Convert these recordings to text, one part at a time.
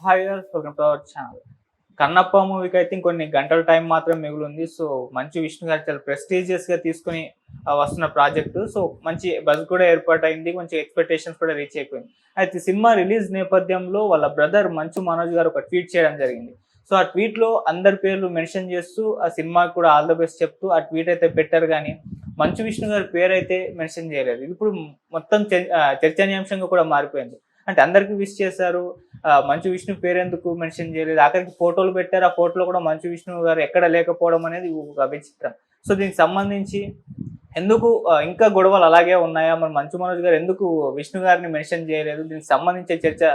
Hi viewers, welcome to our channel. 'Kannappa' మూవీకి అయితే ఇంకొన్ని గంటల టైం మాత్రం మిగిలుంది. సో, మంచు విష్ణు గారు చాలా ప్రెస్టీజియస్‌గా తీసుకొని వస్తున్న ప్రాజెక్టు. సో, మంచి బజ్ కూడా ఏర్పాటయింది. మంచి ఎక్స్‌పెక్టేషన్స్ కూడా రీచ్ అయిపోయింది. అయితే సినిమా రిలీజ్ నేపథ్యంలో వాళ్ళ బ్రదర్ మంచు మనోజ్ గారు ఒక ట్వీట్ చేయడం జరిగింది. సో, ఆ ట్వీట్‌లో అందరి పేర్లు మెన్షన్ చేస్తూ ఆ సినిమాకి కూడా ఆల్ ద బెస్ట్ చెప్తూ ఆ ట్వీట్ అయితే పెట్టారు గానీ, మంచు విష్ణు గారి పేరైతే మెన్షన్ చేయలేదు. ఇది ఇప్పుడు మొత్తం చర్చనీయాంశంగా కూడా మారిపోయింది. అంటే అందరికి విష్ చేశారు. మంచు విష్ణు పేరెందుకు మెన్షన్ చేయలేదు. ఆఖరికి ఫోటోలు పెట్టారు. ఆ ఫోటోలో కూడా మంచు విష్ణు గారు ఎక్కడ లేకపోవడం అనేది ఒక విచిత్రం. సో, దీనికి సంబంధించి ఎందుకు ఇంకా గొడవలు అలాగే ఉన్నాయా? మరి మంచు మనోజ్ గారు ఎందుకు విష్ణు గారిని మెన్షన్ చేయలేదు? దీనికి సంబంధించే చర్చ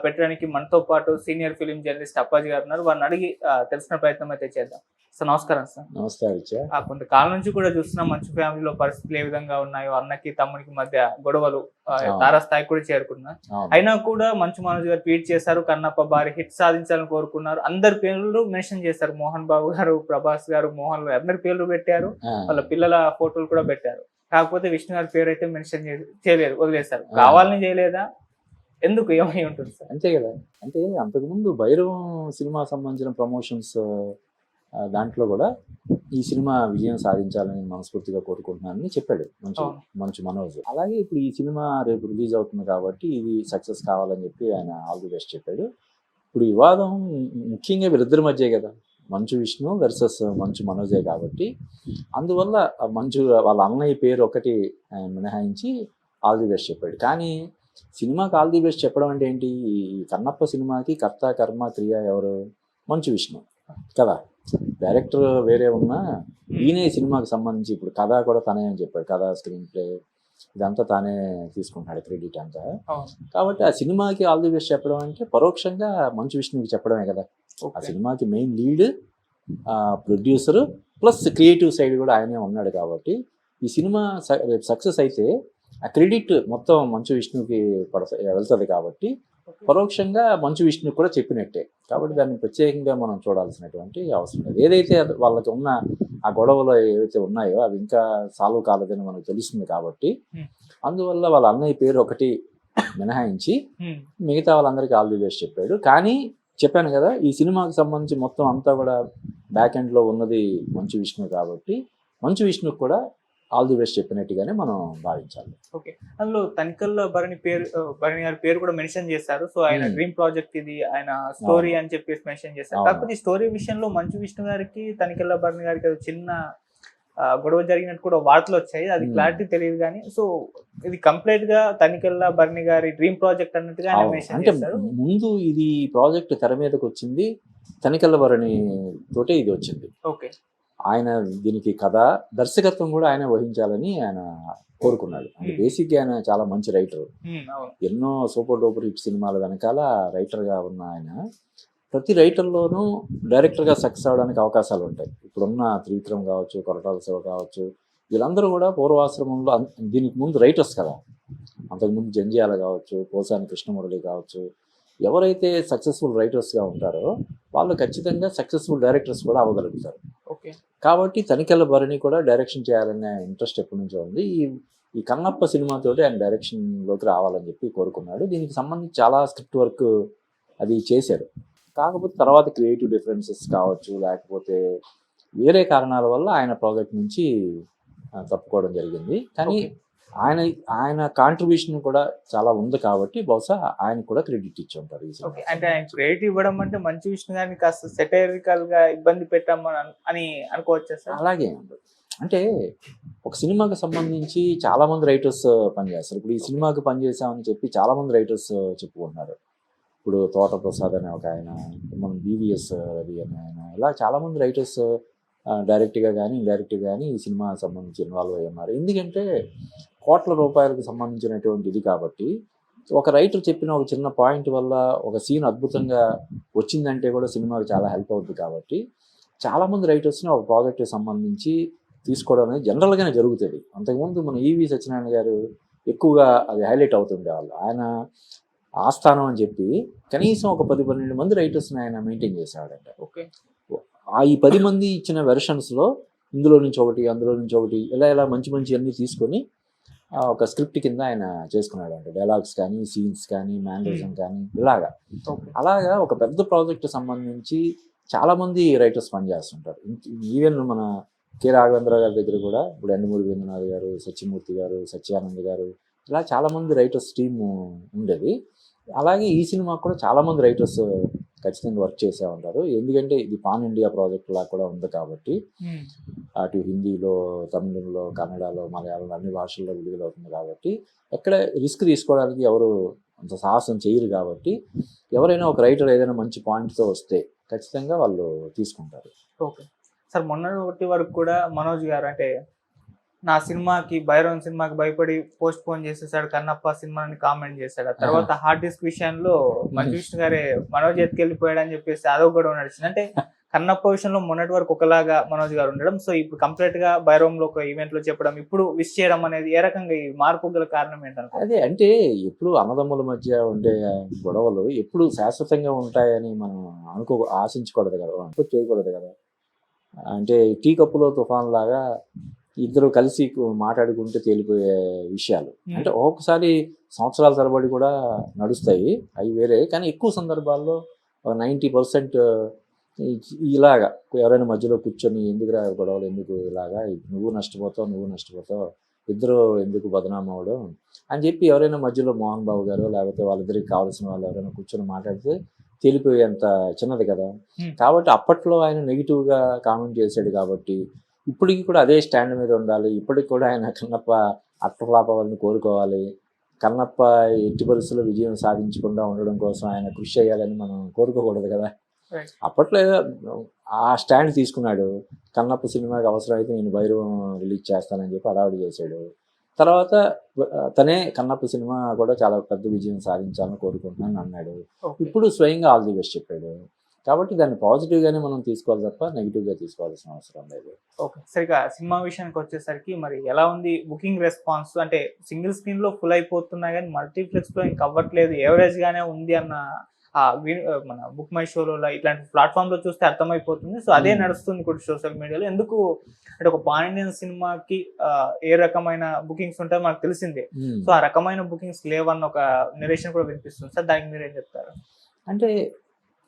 పెట్టడానికి మనతో పాటు సీనియర్ ఫిల్మ్ జర్నలిస్ట్ అప్పాజీ గారు ఉన్నారు. వారిని అడిగి తెలిసిన ప్రయత్నం అయితే చేద్దాం. సార్ నమస్కారం సార్. నమస్తే ఆదిత్య. కొంతకాలం నుంచి కూడా చూస్తున్నాం మంచు ఫ్యామిలీలో పరిస్థితులు ఏ విధంగా ఉన్నాయో, అన్నకి తమ్మునికి మధ్య గొడవలు తారాస్థాయికి కూడా చేరుకున్నారు. అయినా కూడా మంచు మనోజ్ గారు ట్వీట్ చేశారు, కన్నప్ప భారీ హిట్ సాధించాలని కోరుకున్నారు. అందరి పేర్లు మెన్షన్ చేశారు. మోహన్ బాబు గారు, ప్రభాస్ గారు, మోహన్ గారు అందరి పేర్లు పెట్టారు. వాళ్ళ పిల్లల ఫోటోలు కూడా పెట్టారు. కాకపోతే విష్ణు గారి పేరు అయితే మెన్షన్ చేయలేదు, వదిలేశారు. కావాలని చేయలేదా? ఎందుకు, ఏమై ఉంటుంది సార్? అంతే కదా. అంటే అంతకుముందు భైరవం సినిమా సంబంధించిన ప్రమోషన్స్ దాంట్లో కూడా ఈ సినిమా విజయం సాధించాలని మనస్ఫూర్తిగా కోరుకుంటున్నానని చెప్పాడు మంచు మనోజ్. అలాగే ఇప్పుడు ఈ సినిమా రేపు రిలీజ్ అవుతుంది కాబట్టి ఇది సక్సెస్ కావాలని చెప్పి ఆయన ఆల్ ది బెస్ట్ చెప్పాడు. ఇప్పుడు వివాదం ముఖ్యంగా వీరిద్దరి మధ్యే కదా, మంచు విష్ణు వర్సెస్ మంచు మనోజే కాబట్టి అందువల్ల మంచు వాళ్ళ అన్నయ్య పేరు ఒకటి మినహాయించి ఆల్ ది బెస్ట్ చెప్పాడు. కానీ సినిమాకి ఆల్ ది బెస్ట్ చెప్పడం అంటే ఏంటి? ఈ కన్నప్ప సినిమాకి కర్త కర్మ క్రియ ఎవరు? మంచు విష్ణు కదా. డైరెక్టర్ వేరే ఉన్నా ఈయనే సినిమాకి సంబంధించి ఇప్పుడు కథ కూడా తనే అని చెప్పాడు. కథ, స్క్రీన్ ప్లే ఇదంతా తానే తీసుకుంటున్నాడు క్రెడిట్ అంతా. కాబట్టి ఆ సినిమాకి ఆల్ ది బెస్ట్ చెప్పడం అంటే పరోక్షంగా మంచు విష్ణుకి చెప్పడమే కదా. ఆ సినిమాకి main lead, producer plus creative side కూడా ఆయనే ఉన్నాడు. కాబట్టి ఈ సినిమా రేపు సక్సెస్ అయితే ఆ క్రెడిట్ మొత్తం మంచు విష్ణుకి వెళ్తుంది. కాబట్టి పరోక్షంగా మంచు విష్ణు కూడా చెప్పినట్టే. కాబట్టి దాన్ని ప్రత్యేకంగా మనం చూడాల్సినటువంటి అవసరం లేదు. ఏదైతే వాళ్ళకి ఉన్న ఆ గొడవలు ఏవైతే ఉన్నాయో అవి ఇంకా సాల్వ్ కాలేదని మనకు తెలుస్తుంది. కాబట్టి అందువల్ల వాళ్ళ అన్నయ్య పేరు ఒకటి మినహాయించి మిగతా వాళ్ళందరికీ ఆల్ ది బెస్ట్ చెప్పాడు. కానీ చెప్పాను కదా, ఈ సినిమాకి సంబంధించి మొత్తం అంతా కూడా బ్యాక్ ఎండ్లో ఉన్నది మంచు విష్ణు. కాబట్టి మంచు విష్ణుకు కూడా ఆల్ ది బెస్ట్ చెప్పినట్టుగానే మనం భావించాలి. ఓకే, అందులో తనికెళ్ళ భరణి గారి పేరు కూడా మెన్షన్ చేశారు. సో, ఆయన డ్రీమ్ ప్రాజెక్ట్ ఇది, ఆయన స్టోరీ అని చెప్పేసి మెన్షన్ చేశారు. కాకపోతే ఈ స్టోరీ విషయంలో మంచు విష్ణు గారికి తనికెళ్ళ భరణి గారికి చిన్న గొడవ జరిగినట్టు కూడా వార్తలు వచ్చాయి. అది క్లారిటీ తెలియదు కానీ, సో ఇది కంప్లీట్ గా తనికెళ్ళ భరణి గారి డ్రీమ్ ప్రాజెక్ట్ అన్నట్టుగా ఆయన మెన్షన్ చేశారు. ముందు ఇది ప్రాజెక్ట్ తెర మీదకి వచ్చింది తనికెళ్ళ భరణి తోటే ఇది వచ్చింది. ఓకే, ఆయన దీనికి కథ, దర్శకత్వం కూడా ఆయన వహించాలని ఆయన కోరుకున్నాడు. అంటే బేసిక్గా ఆయన చాలా మంచి రైటర్. ఎన్నో సూపర్ డూపర్ హిట్ సినిమాల వెనకాల రైటర్గా ఉన్న ఆయన ప్రతి రైటర్లోనూ డైరెక్టర్గా సక్సెస్ అవడానికి అవకాశాలు ఉంటాయి. ఇప్పుడున్న త్రివిక్రమ్ కావచ్చు, కొరటాల శివ కావచ్చు, వీళ్ళందరూ కూడా పూర్వాశ్రమంలో దీనికి ముందు రైటర్స్ కదా. అంతకుముందు జంధ్యాల కావచ్చు, పోసాని కృష్ణమురళి కావచ్చు, ఎవరైతే సక్సెస్ఫుల్ రైటర్స్గా ఉంటారో వాళ్ళు ఖచ్చితంగా సక్సెస్ఫుల్ డైరెక్టర్స్ కూడా అవ్వగలుగుతారు. కాబట్టి తనికెళ్ళ భరణి కూడా డైరెక్షన్ చేయాలనే ఇంట్రెస్ట్ ఎప్పటి నుంచో ఉంది. ఈ కన్నప్ప సినిమాతోటి ఆయన డైరెక్షన్లోకి రావాలని చెప్పి కోరుకున్నాడు. దీనికి సంబంధించి చాలా స్క్రిప్ట్ వర్క్ అది చేశారు. కాకపోతే తర్వాత క్రియేటివ్ డిఫరెన్సెస్ కావచ్చు, లేకపోతే వేరే కారణాల వల్ల ఆయన ప్రాజెక్ట్ నుంచి తప్పుకోవడం జరిగింది. కానీ ఆయన కాంట్రిబ్యూషన్ కూడా చాలా ఉంది కాబట్టి బహుశా ఆయన కూడా క్రెడిట్ ఇచ్చి ఉంటారు. అంటే ఆయన క్రెడిట్ ఇవ్వడం అంటే మంచు విష్ణు గారిని కాస్త సెటైరికల్ గా ఇబ్బంది పెట్టామని అని అనుకోవచ్చా సార్? అలాగే ఉండదు. అంటే ఒక సినిమాకి సంబంధించి చాలా మంది రైటర్స్ పనిచేస్తారు. ఇప్పుడు ఈ సినిమాకి పనిచేసామని చెప్పి చాలా మంది రైటర్స్ చెప్పుకుంటున్నారు. ఇప్పుడు తోట ప్రసాద్ అనే ఒక ఆయన, మనం బీవీఎస్ రవి అనే ఆయన, ఇలా చాలామంది రైటర్స్ డైరెక్ట్గా కానీ ఇండైరెక్ట్గా కానీ ఈ సినిమా సంబంధించి ఇన్వాల్వ్ అయ్యి ఉన్నారు. ఎందుకంటే కోట్ల రూపాయలకు సంబంధించినటువంటి ఇది. కాబట్టి ఒక రైటర్ చెప్పిన ఒక చిన్న పాయింట్ వల్ల ఒక సీన్ అద్భుతంగా వచ్చిందంటే కూడా సినిమాకి చాలా హెల్ప్ అవుతుంది. కాబట్టి చాలామంది రైటర్స్ని ఒక ప్రాజెక్ట్కి సంబంధించి తీసుకోవడం అనేది జనరల్గానే జరుగుతుంది. అంతకుముందు మన ఈవి సత్యనారాయణ గారు ఎక్కువగా అది హైలైట్ అవుతుండేవాళ్ళు. ఆయన ఆస్థానం అని చెప్పి కనీసం ఒక 10-12 మంది రైటర్స్ని ఆయన మెయింటైన్ చేసేవాడంట. ఈ 10 మంది ఇచ్చిన వెర్షన్స్లో ఇందులో నుంచి ఒకటి, అందులో నుంచి ఒకటి, ఇలా మంచి మంచి అన్నీ తీసుకొని ఒక స్క్రిప్ట్ కింద ఆయన చేసుకున్నాడు అంటే డైలాగ్స్ కానీ సీన్స్ కానీ మేనరిజం కానీ ఇలాగా ఓకే. అలాగా ఒక పెద్ద ప్రాజెక్ట్ సంబంధించి చాలామంది రైటర్స్ పనిచేస్తుంటారు. ఈవెన్ మన కె రాఘవేంద్ర గారి దగ్గర కూడా ఇప్పుడు ఎండమూరి వేణునాథ్ గారు, సత్యమూర్తి గారు, సత్యానంద్ గారు ఇలా చాలామంది రైటర్స్ టీమ్ ఉండేది. అలాగే ఈ సినిమాకు కూడా చాలామంది రైటర్స్ ఖచ్చితంగా వర్క్ చేసే ఉంటారు. ఎందుకంటే ఇది పాన్ ఇండియా ప్రాజెక్ట్ లా కూడా ఉంది కాబట్టి అటు హిందీలో, తమిళంలో, కన్నడలో, మలయాళంలో అన్ని భాషల్లో విడుదలవుతుంది కాబట్టి ఎక్కడ రిస్క్ తీసుకోవడానికి ఎవరు అంత సాహసం చేయరు కాబట్టి ఎవరైనా ఒక రైటర్ ఏదైనా మంచి పాయింట్తో వస్తే ఖచ్చితంగా వాళ్ళు తీసుకుంటారు. ఓకే సార్, మొన్నటి వరకు కూడా మనోజ్ గారు అంటే నా సినిమాకి భైరవన్ సినిమాకి భయపడి పోస్ట్ పోన్ చేసేసాడు కన్నప్ప సినిమాని కామెంట్ చేశాడు. ఆ తర్వాత హార్డ్ డిస్క్ విషయంలో మంచు విష్ణు గారే మనోజ్ ఎత్తుకెళ్ళిపోయాడు అని చెప్పేసి అదొక గొడవ నడిచింది. అంటే కన్నప్ప విషయంలో మొన్నటి వరకు ఒకలాగా మనోజ్ గారు ఉండడం, సో ఇప్పుడు కంప్లీట్ గా భైరవంలో ఒక ఈవెంట్ లో చెప్పడం, ఇప్పుడు విష్ చేయడం అనేది ఏ రకంగా ఈ మార్పు గల కారణం ఏంటంటే? అదే అంటే ఎప్పుడు అన్నదమ్ముల మధ్య ఉండే గొడవలు ఎప్పుడు శాశ్వతంగా ఉంటాయని మనం ఆశించకూడదు కదా, చేయకూడదు కదా. అంటే టీ కప్పులో తుఫాన్ లాగా ఇద్దరు కలిసి మాట్లాడుకుంటే తేలిపోయే విషయాలు అంటే ఒక్కొక్కసారి సంవత్సరాల తరబడి కూడా నడుస్తాయి, అవి వేరే. కానీ ఎక్కువ సందర్భాల్లో 90% ఇలాగా ఎవరైనా మధ్యలో కూర్చొని ఎందుకురా గొడవలు, ఎందుకు ఇలాగా, నువ్వు నష్టపోతావు, ఇద్దరు ఎందుకు బదనాం అవ్వడం అని చెప్పి ఎవరైనా మధ్యలో మోహన్ బాబు గారు లేకపోతే వాళ్ళిద్దరికి కావాల్సిన వాళ్ళు ఎవరైనా కూర్చొని మాట్లాడితే తేలిపోయేంత చిన్నది కదా. కాబట్టి అప్పట్లో ఆయన నెగిటివ్గా కామెంట్ చేశాడు కాబట్టి ఇప్పటికి కూడా అదే స్టాండ్ మీద ఉండాలి. ఇప్పటికి కూడా ఆయన కన్నప్ప అట్టఫ్లాప్ అవ్వాలని కోరుకోవాలి. కన్నప్ప ఎట్టి పరిస్థితుల్లో విజయం సాధించకుండా ఉండడం కోసం ఆయన కృషి చేయాలని మనం కోరుకోకూడదు కదా. అప్పట్లో ఆ స్టాండ్ తీసుకున్నాడు. కన్నప్ప సినిమాకి అవసరమైతే నేను భైరవం రిలీజ్ చేస్తానని చెప్పి అడావిడి చేశాడు. తర్వాత తనే కన్నప్ప సినిమా కూడా చాలా పెద్ద విజయం సాధించాలని కోరుకుంటున్నాను అన్నాడు. ఇప్పుడు స్వయంగా ఆల్ ది బెస్ట్ చెప్పాడు. కాబట్టి దాన్ని పాజిటివ్గానే మనం తీసుకోవాలి తప్ప నెగిటివ్గా తీసుకోవాల్సిన అవసరం లేదు. ఓకే, సరిగా సినిమా విషయానికి వచ్చేసరికి మరి ఎలా ఉంది బుకింగ్ రెస్పాన్స్? అంటే సింగిల్ స్క్రీన్లో ఫుల్ అయిపోతున్నాయి కానీ మల్టీప్లెక్స్లో ఇంకా అవ్వట్లేదు, యావరేజ్గానే ఉంది అన్న మన బుక్ మై షోలో ఇట్లాంటి ప్లాట్ఫామ్లో చూస్తే అర్థమైపోతుంది. సో అదే నడుస్తుంది కూడా సోషల్ మీడియాలో. ఎందుకు అంటే ఒక పాన్ ఇండియన్ సినిమాకి ఏ రకమైన బుకింగ్స్ ఉంటాయో మనకు తెలిసిందే. సో ఆ రకమైన బుకింగ్స్ లేవన్న ఒక నిరేషన్ కూడా వినిపిస్తుంది సార్, దానికి మీరు ఏం చెప్తారు? అంటే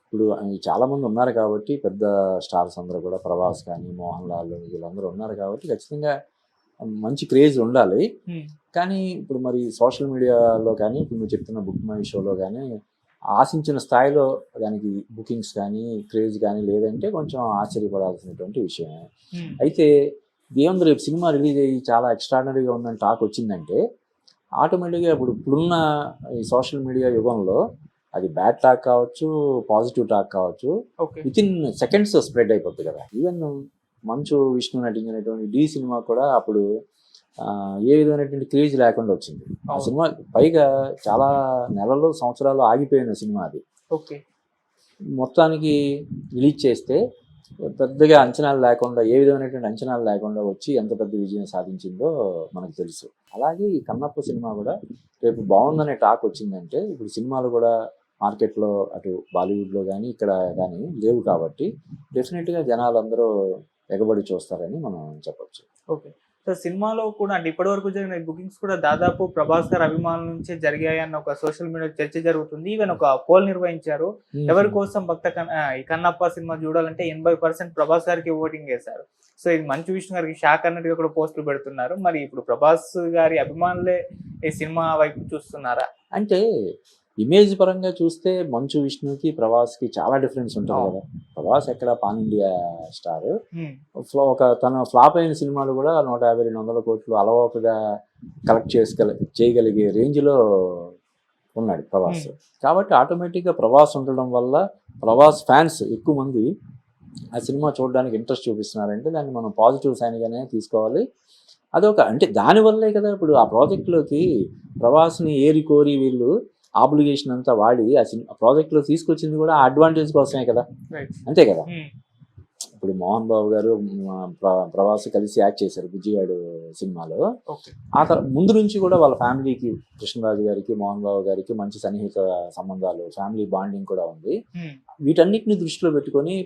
ఇప్పుడు చాలామంది ఉన్నారు కాబట్టి పెద్ద స్టార్స్ అందరూ కూడా, ప్రభాస్ కానీ మోహన్ లాల్ వీళ్ళందరూ ఉన్నారు కాబట్టి ఖచ్చితంగా మంచి క్రేజ్ ఉండాలి. కానీ ఇప్పుడు మరి సోషల్ మీడియాలో కానీ ఇప్పుడు నువ్వు చెప్తున్న బుక్ మై షోలో కానీ ఆశించిన స్థాయిలో దానికి బుకింగ్స్ కానీ క్రేజ్ కానీ లేదంటే కొంచెం ఆశ్చర్యపడాల్సినటువంటి విషయమే. అయితే దేవుంది రేపు సినిమా రిలీజ్ అయ్యి చాలా ఎక్స్ట్రాడినరీగా ఉందని టాక్ వచ్చిందంటే ఆటోమేటిక్గా ఇప్పుడున్న ఈ సోషల్ మీడియా యుగంలో అది బ్యాడ్ టాక్ కావచ్చు, పాజిటివ్ టాక్ కావచ్చు, విత్ ఇన్ సెకండ్స్ స్ప్రెడ్ అయిపోతుంది కదా. ఈవెన్ మంచు విష్ణు నటించినటువంటి డి సినిమా కూడా అప్పుడు ఏ విధమైనటువంటి క్రేజ్ లేకుండా వచ్చింది. ఆ సినిమా పైగా చాలా నెలలు సంవత్సరాలు ఆగిపోయిన సినిమా అది. మొత్తానికి రిలీజ్ చేస్తే పెద్దగా అంచనాలు లేకుండా, ఏ విధమైనటువంటి అంచనాలు లేకుండా వచ్చి ఎంత పెద్ద విజయం సాధించిందో మనకు తెలుసు. అలాగే ఈ కన్నప్ప సినిమా కూడా రేపు బాగుందనే టాక్ వచ్చిందంటే ఇప్పుడు సినిమాలు కూడా మార్కెట్లో అటు బాలీవుడ్లో కానీ ఇక్కడ కానీ లేవు కాబట్టి డెఫినెట్గా జనాలు అందరూ ఎగబడి చూస్తారని మనం చెప్పచ్చు. ఓకే, సో సినిమాలో కూడా అంటే ఇప్పటివరకు జరిగిన బుకింగ్స్ కూడా దాదాపు ప్రభాస్ గారి అభిమానుల నుంచే జరిగాయన్న ఒక సోషల్ మీడియా చర్చ జరుగుతుంది. ఈవెన్ ఒక పోల్ నిర్వహించారు, ఎవరి కోసం ఈ కన్నప్ప సినిమా చూడాలంటే 80% ప్రభాస్ గారికి ఓటింగ్ వేశారు. సో ఇది మంచు విష్ణు గారికి షాక్ అన్నట్టుగా కూడా పోస్టులు పెడుతున్నారు. మరి ఇప్పుడు ప్రభాస్ గారి అభిమానులే ఈ సినిమా వైపు చూస్తున్నారా? అంటే ఇమేజ్ పరంగా చూస్తే మంచు విష్ణుకి ప్రభాస్కి చాలా డిఫరెన్స్ ఉంటుంది కదా. ప్రభాస్ ఎక్కడ పాన్ ఇండియా స్టార్, తన ఫ్లాప్ అయిన సినిమాలు కూడా 150-200 కోట్లు అలవోకగా కలెక్ట్ చేయగలిగే రేంజ్లో ఉన్నాడు ప్రభాస్. కాబట్టి ఆటోమేటిక్గా ప్రభాస్ ఉండడం వల్ల ప్రభాస్ ఫ్యాన్స్ ఎక్కువ మంది ఆ సినిమా చూడడానికి ఇంట్రెస్ట్ చూపిస్తున్నారంటే దాన్ని మనం పాజిటివ్ సైన్గానే తీసుకోవాలి. అదొక అంటే దానివల్లే కదా ఇప్పుడు ఆ ప్రాజెక్టులోకి ప్రభాస్ని ఏరి కోరి వీళ్ళు ఆబ్లిగేషన్ అంతా వాడి ఆ ప్రాజెక్ట్లో తీసుకొచ్చింది కూడా అడ్వాంటేజ్ కోసమే కదా, అంతే కదా. ఇప్పుడు మోహన్ బాబు గారు ప్రభాస్ కలిసి యాక్ట్ చేశారు బుజ్జిగాడు సినిమాలో. ఆ ముందు నుంచి కూడా వాళ్ళ ఫ్యామిలీకి, కృష్ణరాజు గారికి మోహన్ బాబు గారికి మంచి సన్నిహిత సంబంధాలు, ఫ్యామిలీ బాండింగ్ కూడా ఉంది. వీటన్నిటిని దృష్టిలో పెట్టుకొని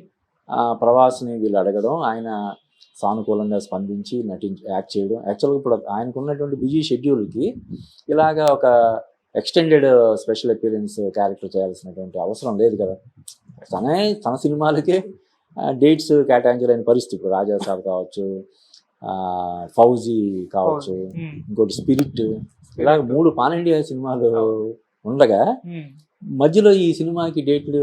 ప్రభాస్ని వీళ్ళు అడగడం, ఆయన సానుకూలంగా స్పందించి యాక్ట్ చేయడం. యాక్చువల్గా ఇప్పుడు ఆయనకు ఉన్నటువంటి బిజీ షెడ్యూల్కి ఇలాగా ఒక ఎక్స్టెండెడ్ స్పెషల్ అపియరెన్స్ క్యారెక్టర్ చేయాల్సినటువంటి అవసరం లేదు కదా. తన సినిమాలకే డేట్స్ కేటాయించలేని పరిస్థితి. ఇప్పుడు రాజాసాబ్ కావచ్చు, ఫౌజీ కావచ్చు, ఇంకోటి స్పిరిట్, ఇలా 3 పాన్ ఇండియా సినిమాలు ఉండగా మధ్యలో ఈ సినిమాకి డేట్లు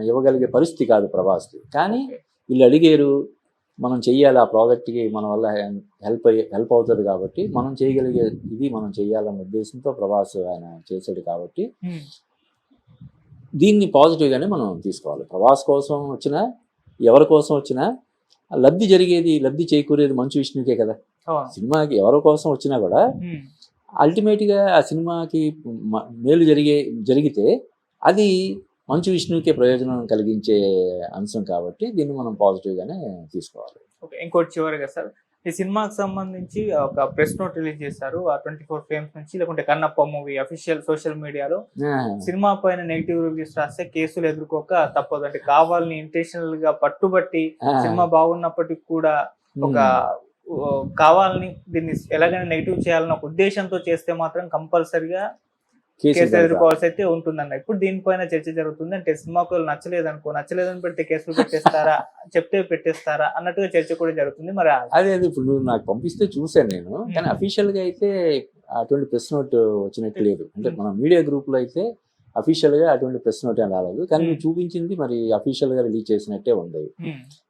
ఇవ్వగలిగే పరిస్థితి కాదు ప్రభాస్కి. కానీ వీళ్ళు అడిగారు, మనం చెయ్యాలి, ఆ ప్రాజెక్ట్కి మన వల్ల హెల్ప్ అవుతుంది కాబట్టి మనం చేయగలిగే ఇది మనం చెయ్యాలన్న ఉద్దేశంతో ప్రభాస్ ఆయన చేశాడు కాబట్టి దీన్ని పాజిటివ్గానే మనం తీసుకోవాలి. ప్రభాస్ కోసం వచ్చినా ఎవరి కోసం వచ్చినా లబ్ధి చేకూరేది మంచు విష్ణుకే కదా. సినిమాకి ఎవరి కోసం వచ్చినా కూడా అల్టిమేట్గా ఆ సినిమాకి మేలు జరిగితే అది మంచు విష్ణుకే ప్రయోజనం కలిగించే అంశం కాబట్టి దీన్ని మనం పాజిటివ్గానే తీసుకోవాలి. ఓకే, ఇంకోటి చివరిగా సార్, ఈ సినిమాకి సంబంధించి ఒక ప్రెస్ నోట్ రిలీజ్ చేశారు. ఆ 24 ఫ్రేమ్స్ నుంచి, లేకుంటే కన్నప్ప మూవీ అఫీషియల్ సోషల్ మీడియాలో సినిమా పైన నెగిటివ్ రివ్యూస్ రాస్తే కేసులు ఎదుర్కోక తప్పదు, అంటే కావాలని ఇంటెన్షనల్ గా పట్టుబట్టి సినిమా బాగున్నప్పటికీ కూడా ఒక కావాలని దీన్ని ఎలాగైనా నెగిటివ్ చేయాలన్న ఒక ఉద్దేశంతో చేస్తే మాత్రం కంపల్సరిగా కేసు ఎదుర్కోవాల్సి అయితే ఉంటుందన్న. ఇప్పుడు దీనిపైన చర్చ జరుగుతుంది. అంటే సినిమాకు నచ్చలేదని పెడితే కేసులు పెట్టేస్తారా, చెప్తే పెట్టేస్తారా అన్నట్టుగా చర్చ కూడా జరుగుతుంది. మరి అదే ఇప్పుడు నువ్వు నాకు పంపిస్తే చూశాను నేను, కానీ అఫీషియల్ గా అయితే అటువంటి ప్రెస్ నోట్ వచ్చినట్టు లేదు. అంటే మన మీడియా గ్రూప్ లో అయితే అఫీషియల్ గా అటువంటి ప్రెస్ నోట్ ఏం రాలేదు, కానీ నువ్వు చూపించింది మరి అఫీషియల్ గా రిలీజ్ చేసినట్టే ఉంది.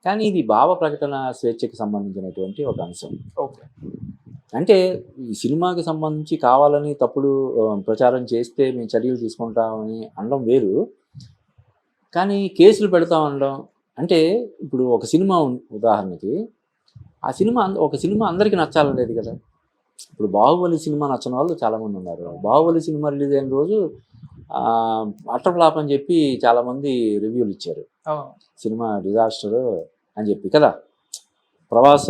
కానీ ఇది భావ ప్రకటన స్వేచ్ఛకి సంబంధించినటువంటి ఒక అంశం. అంటే ఈ సినిమాకి సంబంధించి కావాలని తప్పుడు ప్రచారం చేస్తే మేము చర్యలు తీసుకుంటామని అనడం వేరు, కానీ కేసులు పెడతామనడం అంటే ఇప్పుడు ఒక సినిమా ఉదాహరణకి ఒక సినిమా అందరికీ నచ్చాలని లేదు కదా. ఇప్పుడు బాహుబలి సినిమా నచ్చని వాళ్ళు చాలామంది ఉన్నారు. బాహుబలి సినిమా రిలీజ్ అయిన రోజు అటర్ ఫ్లాప్ అని చెప్పి చాలామంది రివ్యూలు ఇచ్చారు, సినిమా డిజాస్టర్ అని చెప్పి కదా. ప్రభాస్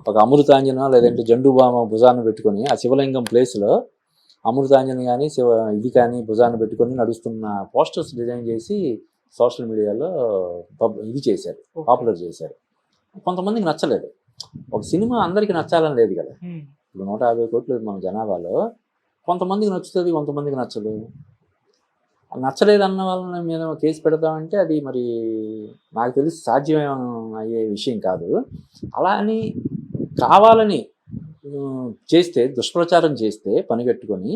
ఒక అమృతాంజన లేదంటే జండుబామ భుజాన్ని పెట్టుకొని ఆ శివలింగం ప్లేస్లో అమృతాంజన కానీ ఇది కానీ భుజాన్ని పెట్టుకొని నడుస్తున్న పోస్టర్స్ డిజైన్ చేసి సోషల్ మీడియాలో ఇది చేశారు, పాపులర్ చేశారు. కొంతమందికి నచ్చలేదు. ఒక సినిమా అందరికీ నచ్చాలని లేదు కదా. ఇప్పుడు 150 కోట్లు మన జనాభాలో కొంతమందికి నచ్చుతుంది, కొంతమందికి నచ్చదు. నచ్చలేదు అన్న వాళ్ళ మీద కేసు పెడతామంటే అది మరి నాకు తెలిసి సాధ్యం అయ్యే విషయం కాదు. అలా అని కావాలని చేస్తే, దుష్ప్రచారం చేస్తే పనిగట్టుకొని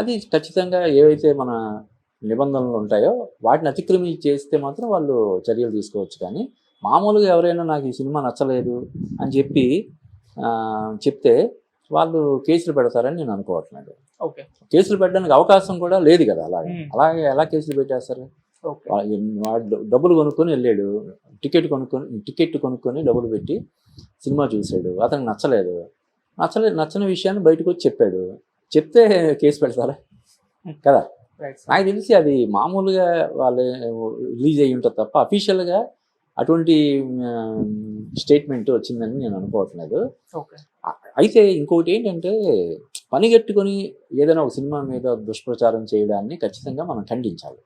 అది ఖచ్చితంగా ఏవైతే మన నిబంధనలు ఉంటాయో వాటిని అతిక్రమించి చేస్తే మాత్రం వాళ్ళు చర్యలు తీసుకోవచ్చు. కానీ మామూలుగా ఎవరైనా నాకు ఈ సినిమా నచ్చలేదు అని చెప్తే వాళ్ళు కేసులు పెడతారని నేను అనుకోవట్లేదు. కేసులు పెట్టడానికి అవకాశం కూడా లేదు కదా. అలాగే ఎలా కేసులు పెట్టేస్తారు? డబ్బులు కొనుక్కొని వెళ్ళాడు, టికెట్ కొనుక్కొని డబ్బులు పెట్టి సినిమా చూశాడు, అతనికి నచ్చని విషయాన్ని బయటకు వచ్చి చెప్తే కేసు పెడతారా కదా. నాకు తెలిసి అది మామూలుగా వాళ్ళు రిలీజ్ అయ్యి ఉంటుంది తప్ప అఫీషియల్గా అటువంటి స్టేట్మెంట్ వచ్చిందని నేను అనుకోవట్లేదు. అయితే ఇంకొకటి ఏంటంటే, పనిగట్టుకొని ఏదైనా ఒక సినిమా మీద దుష్ప్రచారం చేయడాన్ని ఖచ్చితంగా మనం ఖండించాలి.